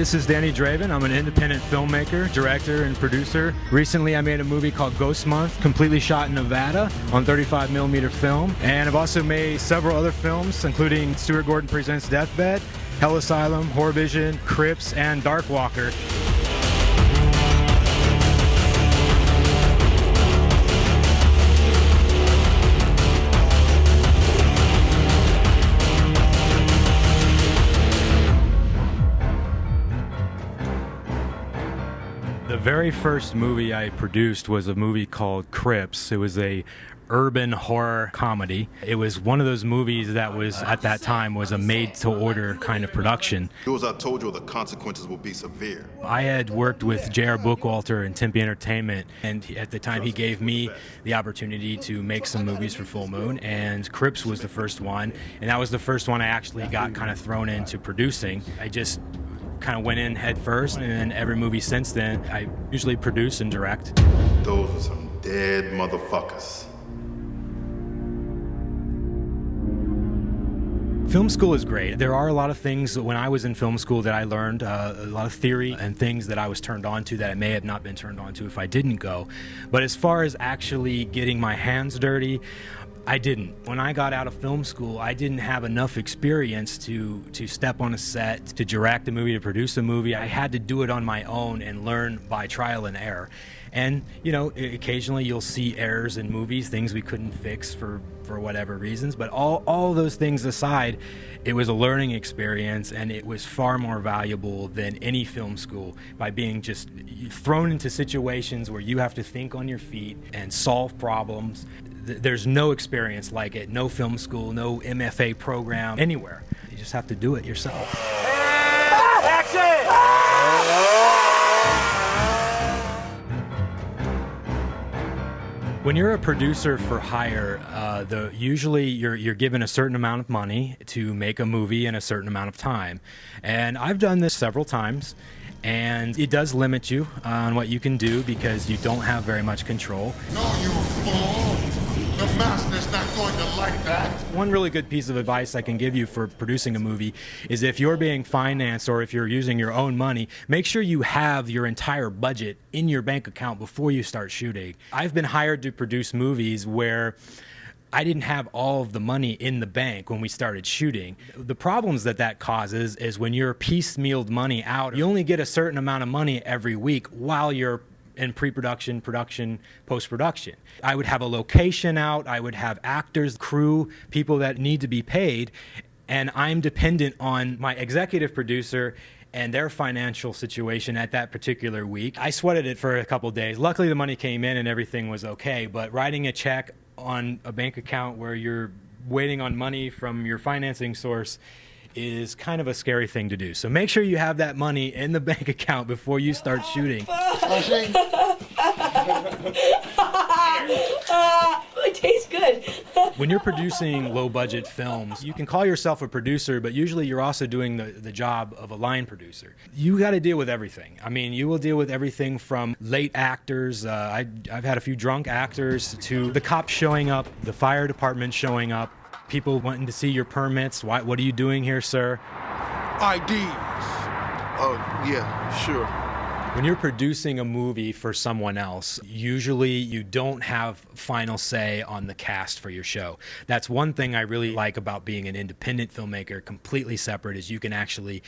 This is Danny Draven. I'm an independent filmmaker, director, and producer. Recently, I made a movie called Ghost Month, completely shot in Nevada on 35mm film. And I've also made several other films, including Stuart Gordon Presents Deathbed, Hell Asylum, Horror Vision, Crips, and Dark Walker. The very first movie I produced was a movie called Crips. It was a urban horror comedy. It was one of those movies that was, at that time, was a made-to-order kind of production. As I told you, the consequences will be severe. I had worked with J.R. Bookwalter in Tempe Entertainment, and at the time he gave me the opportunity to make some movies for Full Moon, and Crips was the first one, and that was the first one I actually got kind of thrown into producing. I just kind of went in head first, and then every movie since then I usually produce and direct. Those are some dead motherfuckers. Film school is great. There are a lot of things when I was in film school that I learned, a lot of theory and things that I was turned on to that I may have not been turned on to if I didn't go. But as far as actually getting my hands dirty, I didn't. When I got out of film school, I didn't have enough experience to step on a set, to direct a movie, to produce a movie. I had to do it on my own and learn by trial and error. And, you know, occasionally you'll see errors in movies, things we couldn't fix for whatever reasons. But all those things aside, it was a learning experience, and it was far more valuable than any film school by being just thrown into situations where you have to think on your feet and solve problems. There's no experience like it, no film school, no MFA program, anywhere. You just have to do it yourself. Action! When you're a producer for hire, usually you're given a certain amount of money to make a movie in a certain amount of time. And I've done this several times, and it does limit you on what you can do because you don't have very much control. No, you fool! The master's not going to like that. One really good piece of advice I can give you for producing a movie is if you're being financed or if you're using your own money, make sure you have your entire budget in your bank account before you start shooting. I've been hired to produce movies where I didn't have all of the money in the bank when we started shooting. The problems that causes is when you're piecemealed money out, you only get a certain amount of money every week while you're in pre-production, production, post-production. I would have a location out, I would have actors, crew, people that need to be paid, and I'm dependent on my executive producer and their financial situation at that particular week. I sweated it for a couple days. Luckily the money came in and everything was okay, but writing a check on a bank account where you're waiting on money from your financing source is kind of a scary thing to do. So make sure you have that money in the bank account before you start shooting. It tastes good. When you're producing low-budget films, you can call yourself a producer, but usually you're also doing the job of a line producer. You got to deal with everything. I mean, you will deal with everything from late actors, I've had a few drunk actors, to the cops showing up, the fire department showing up, people wanting to see your permits. What are you doing here, sir? IDs. Oh, yeah, sure. When you're producing a movie for someone else, usually you don't have final say on the cast for your show. That's one thing I really like about being an independent filmmaker, completely separate, is you can actually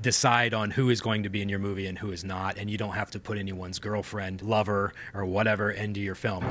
decide on who is going to be in your movie and who is not, and you don't have to put anyone's girlfriend, lover, or whatever into your film.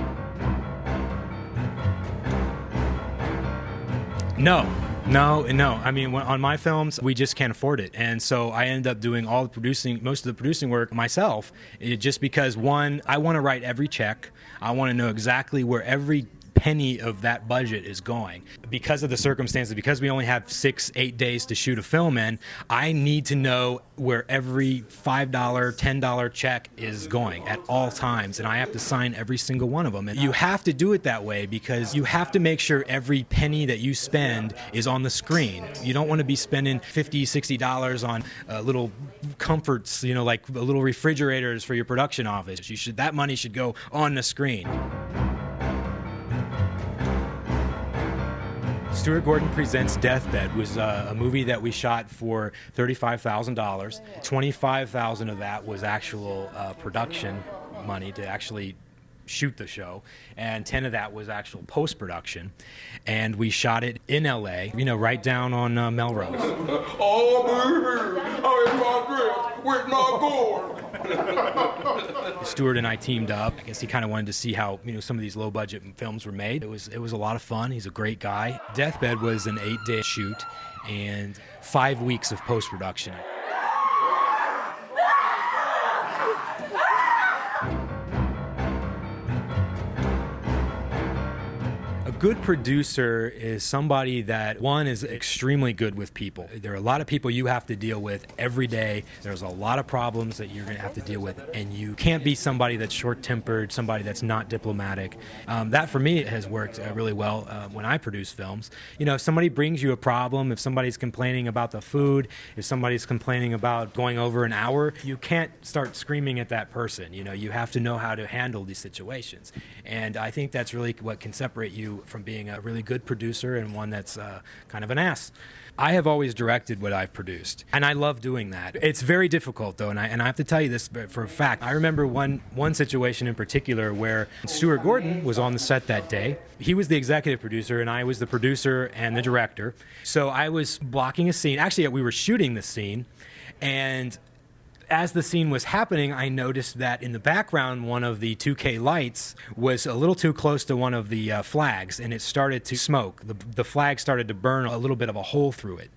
No. I mean, on my films, we just can't afford it. And so I end up doing most of the producing work myself, just because, one, I want to write every check. I want to know exactly where every penny of that budget is going. Because of the circumstances, because we only have 6-8 days to shoot a film in, I need to know where every $5, $10 check is going at all times, and I have to sign every single one of them. And you have to do it that way because you have to make sure every penny that you spend is on the screen. You don't want to be spending $50, $60 on little comforts, you know, like little refrigerators for your production office. That money should go on the screen. Stuart Gordon Presents Deathbed was a movie that we shot for $35,000. $25,000 of that was actual production money to actually shoot the show, and 10 of that was actual post-production. And we shot it in LA, right down on Melrose. Oh, baby, I ain't my dress with my gourd. Stuart and I teamed up. I guess he kind of wanted to see how some of these low-budget films were made. It was a lot of fun. He's a great guy. Deathbed was an 8-day shoot and 5 weeks of post-production. A good producer is somebody that, one, is extremely good with people. There are a lot of people you have to deal with every day. There's a lot of problems that you're going to have to deal with, and you can't be somebody that's short-tempered, somebody that's not diplomatic. That, for me, has worked really well when I produce films. If somebody brings you a problem, if somebody's complaining about the food, if somebody's complaining about going over an hour, you can't start screaming at that person. You have to know how to handle these situations. And I think that's really what can separate you from being a really good producer and one that's kind of an ass. I have always directed what I've produced, and I love doing that. It's very difficult, though, and I have to tell you this for a fact. I remember one situation in particular where Stuart Gordon was on the set that day. He was the executive producer, and I was the producer and the director. So I was blocking a scene. Actually, we were shooting the scene, and as the scene was happening, I noticed that in the background, one of the 2K lights was a little too close to one of the flags, and it started to smoke. The flag started to burn a little bit of a hole through it.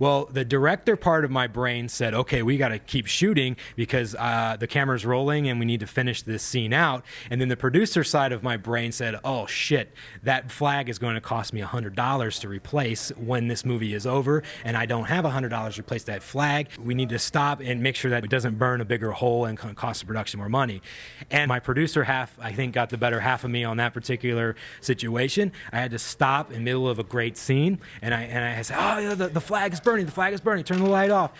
Well, the director part of my brain said, okay, we got to keep shooting because the camera's rolling and we need to finish this scene out. And then the producer side of my brain said, oh, shit, that flag is going to cost me $100 to replace when this movie is over, and I don't have $100 to replace that flag. We need to stop and make sure that it doesn't burn a bigger hole and cost the production more money. And my producer half, I think, got the better half of me on that particular situation. I had to stop in the middle of a great scene, and I said, oh, yeah, the flag is burning, turn the light off.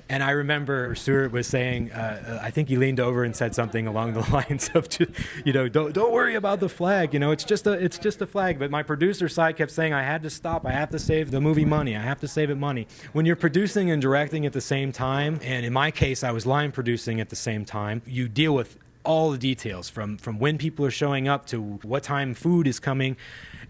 And I remember Stuart was saying, I think he leaned over and said something along the lines of, don't worry about the flag. It's just a flag. But my producer side kept saying, I had to stop. I have to save the movie money. I have to save it money. When you're producing and directing at the same time, and in my case, I was line producing at the same time, you deal with all the details from when people are showing up to what time food is coming.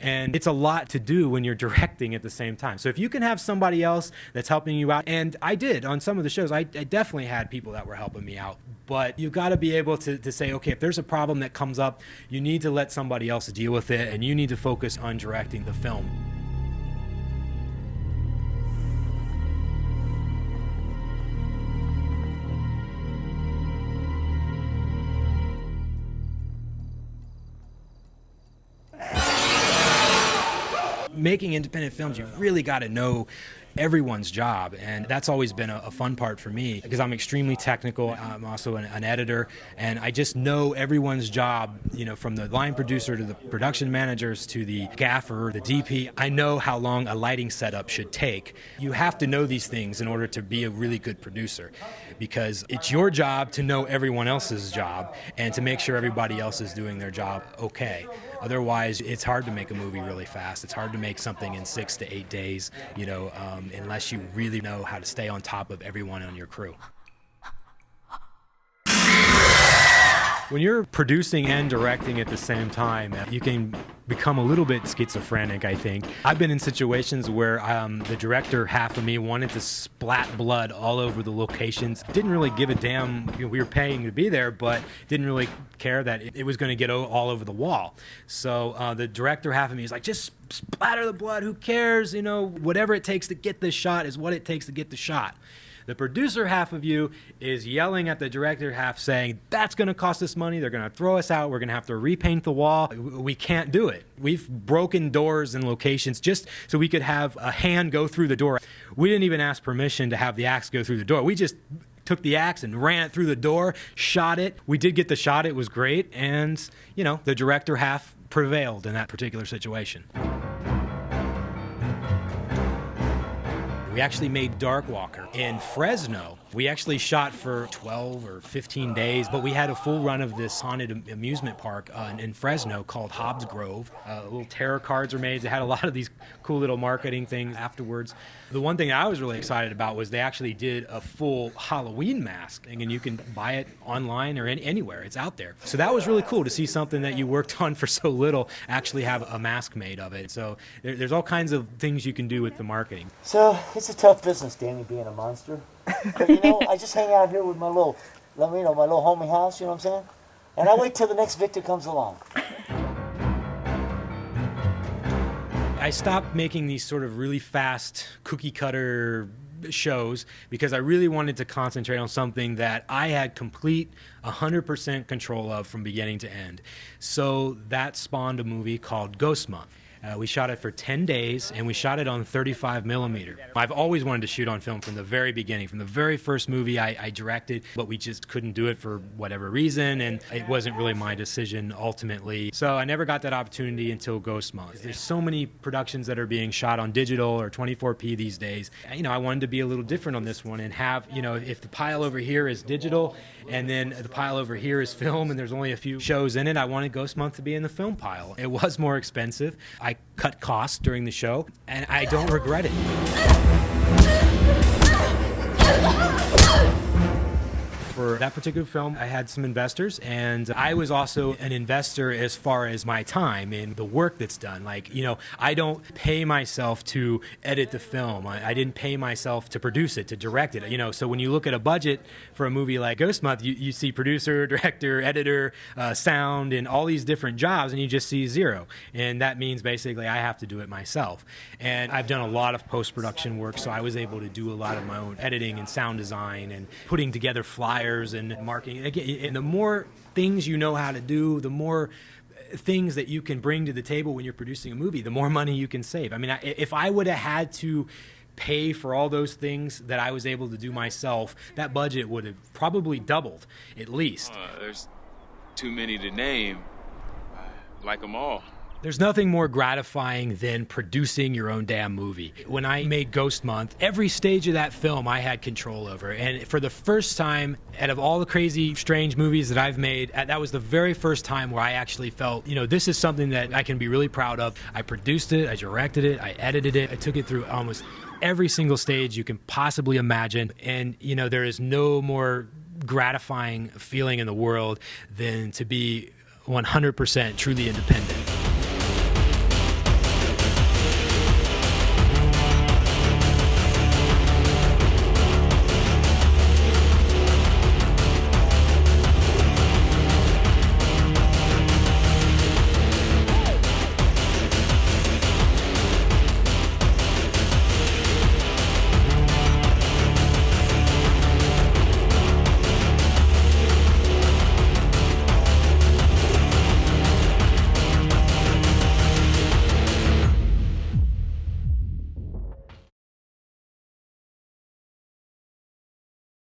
And it's a lot to do when you're directing at the same time. So if you can have somebody else that's helping you out, and I did on some of the shows, I definitely had people that were helping me out. But you've got to be able to say, okay, if there's a problem that comes up, you need to let somebody else deal with it, and you need to focus on directing the film. Making independent films, you really got to know everyone's job, and that's always been a fun part for me because I'm extremely technical. I'm also an editor, and I just know everyone's job, from the line producer to the production managers to the gaffer, the DP. I know how long a lighting setup should take. You have to know these things in order to be a really good producer, because it's your job to know everyone else's job and to make sure everybody else is doing their job okay. Otherwise, it's hard to make a movie really fast. It's hard to make something in 6 to 8 days, unless you really know how to stay on top of everyone on your crew. When you're producing and directing at the same time, you can become a little bit schizophrenic, I think. I've been in situations where the director half of me wanted to splat blood all over the locations. Didn't really give a damn. We were paying to be there, but didn't really care that it was going to get all over the wall. So the director half of me is like, just splatter the blood. Who cares? Whatever it takes to get this shot is what it takes to get the shot. The producer half of you is yelling at the director half saying, that's going to cost us money, they're going to throw us out, we're going to have to repaint the wall, we can't do it. We've broken doors in locations just so we could have a hand go through the door. We didn't even ask permission to have the axe go through the door. We just took the axe and ran it through the door, shot it. We did get the shot, it was great, and, the director half prevailed in that particular situation. We actually made Dark Walker in Fresno. We actually shot for 12 or 15 days, but we had a full run of this haunted amusement park in Fresno called Hobbs Grove. Little tarot cards were made. They had a lot of these cool little marketing things afterwards. The one thing I was really excited about was they actually did a full Halloween mask, and you can buy it online or anywhere. It's out there. So that was really cool to see something that you worked on for so little actually have a mask made of it. So there's all kinds of things you can do with the marketing. So it's a tough business, Danny, being a monster. But, I just hang out here with my little homie house, you know what I'm saying? And I wait till the next victor comes along. I stopped making these sort of really fast cookie cutter shows because I really wanted to concentrate on something that I had complete 100% control of from beginning to end. So that spawned a movie called Ghost Month. We shot it for 10 days, and we shot it on 35 millimeter. I've always wanted to shoot on film from the very beginning. From the very first movie I directed, but we just couldn't do it for whatever reason, and it wasn't really my decision ultimately. So I never got that opportunity until Ghost Month. There's so many productions that are being shot on digital or 24p these days. I wanted to be a little different on this one and have, if the pile over here is digital and then the pile over here is film and there's only a few shows in it, I wanted Ghost Month to be in the film pile. It was more expensive. I cut costs during the show, and I don't regret it. For that particular film, I had some investors, and I was also an investor as far as my time and the work that's done. I don't pay myself to edit the film. I didn't pay myself to produce it, to direct it. So when you look at a budget for a movie like Ghost Month, you see producer, director, editor, sound, and all these different jobs, and you just see zero. And that means basically I have to do it myself. And I've done a lot of post-production work, so I was able to do a lot of my own editing and sound design and putting together flyers and marketing. Again, and the more things you know how to do, the more things that you can bring to the table when you're producing a movie, the more money you can save. If I would have had to pay for all those things that I was able to do myself, that budget would have probably doubled, at least. There's too many to name. I like them all. There's nothing more gratifying than producing your own damn movie. When I made Ghost Month, every stage of that film I had control over. And for the first time, out of all the crazy, strange movies that I've made, that was the very first time where I actually felt, this is something that I can be really proud of. I produced it, I directed it, I edited it, I took it through almost every single stage you can possibly imagine. And, there is no more gratifying feeling in the world than to be 100% truly independent.